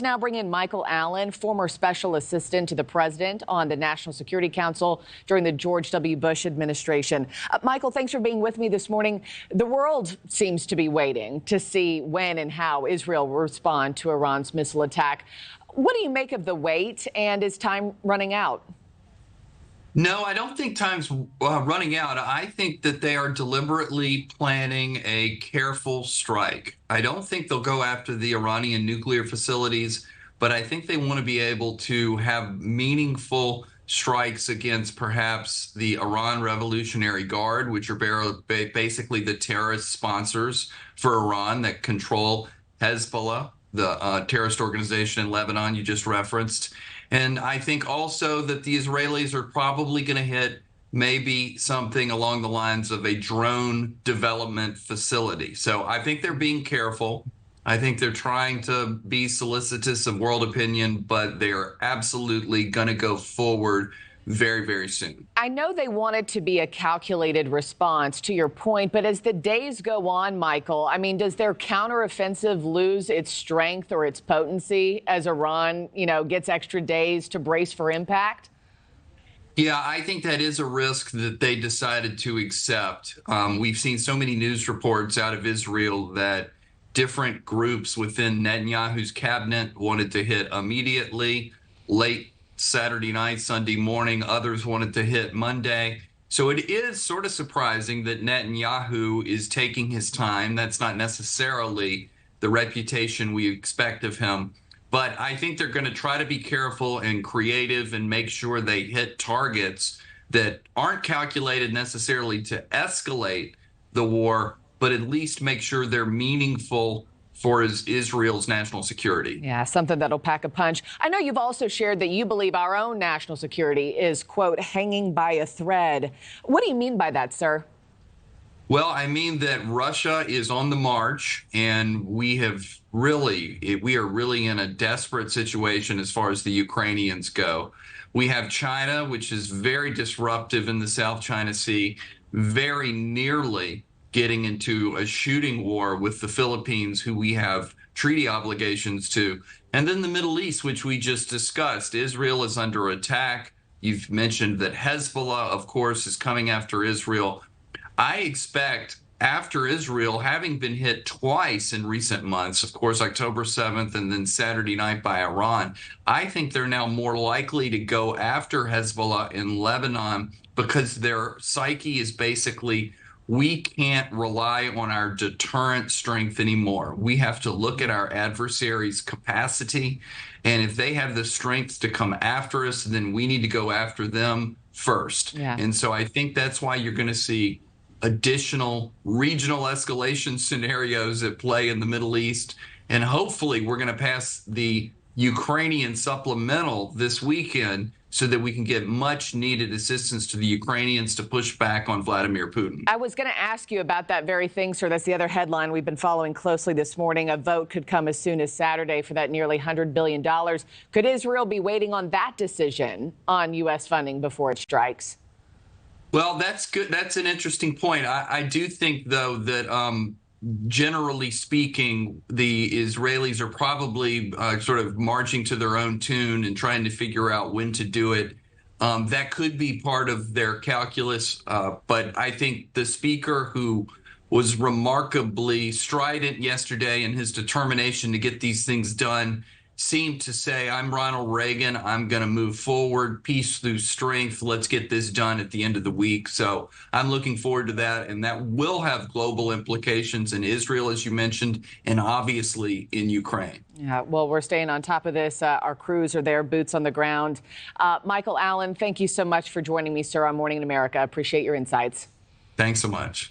Now bring in Michael Allen, former special assistant to the president on the National Security Council during the George W. Bush administration. Michael, thanks for being with me this morning. The world seems to be waiting to see when and how Israel will respond to Iran's missile attack. What do you make of the wait, and is time running out? No, I don't think time's running out. I think that they are deliberately planning a careful strike. I don't think they'll go after the Iranian nuclear facilities, but I think they want to be able to have meaningful strikes against perhaps the Iran Revolutionary Guard, which are basically the terrorist sponsors for Iran that control Hezbollah, the terrorist organization in Lebanon you just referenced. And I think also that the Israelis are probably going to hit maybe something along the lines of a drone development facility. So I think they're being careful. I think they're trying to be solicitous of world opinion, but they are absolutely going to go forward very, very soon. I know they want it to be a calculated response, to your point, but as the days go on, Michael, I mean, does their counteroffensive lose its strength or its potency as Iran, gets extra days to brace for impact? Yeah, I think that is a risk that they decided to accept. We've seen so many news reports out of Israel that different groups within Netanyahu's cabinet wanted to hit immediately, late Saturday night, Sunday morning. Others wanted to hit Monday. So it is sort of surprising that Netanyahu is taking his time. That's not necessarily the reputation we expect of him. But I think they're going to try to be careful and creative and make sure they hit targets that aren't calculated necessarily to escalate the war, but at least make sure they're meaningful for Israel's national security. Yeah, something that'll pack a punch. I know you've also shared that you believe our own national security is, quote, hanging by a thread. What do you mean by that, sir? Well, I mean that Russia is on the march, and we are really in a desperate situation as far as the Ukrainians go. We have China, which is very disruptive in the South China Sea, very nearly getting into a shooting war with the Philippines, who we have treaty obligations to. And then the Middle East, which we just discussed. Israel is under attack. You've mentioned that Hezbollah, of course, is coming after Israel. I expect after Israel, having been hit twice in recent months, of course, October 7th and then Saturday night by Iran, I think they're now more likely to go after Hezbollah in Lebanon because their psyche is basically, we can't rely on our deterrent strength anymore. We have to look at our adversary's capacity. And if they have the strength to come after us, then we need to go after them first. Yeah. And so I think that's why you're going to see additional regional escalation scenarios at play in the Middle East. And hopefully we're going to pass the Ukrainian supplemental this weekend so that we can get much needed assistance to the Ukrainians to push back on Vladimir Putin. I was going to ask you about that very thing, sir. That's the other headline we've been following closely this morning. A vote could come as soon as Saturday for that nearly $100 billion. Could Israel be waiting on that decision on U.S. funding before it strikes? Well, that's good. That's an interesting point. I do think, though, that generally speaking, the Israelis are probably sort of marching to their own tune and trying to figure out when to do it. That could be part of their calculus. But I think the speaker, who was remarkably strident yesterday in his determination to get these things done, seemed to say, I'm Ronald Reagan. I'm going to move forward, peace through strength. Let's get this done at the end of the week. So I'm looking forward to that. And that will have global implications in Israel, as you mentioned, and obviously in Ukraine. Yeah, well, we're staying on top of this. Our crews are there, boots on the ground. Michael Allen, thank you so much for joining me, sir, on Morning in America. I appreciate your insights. Thanks so much.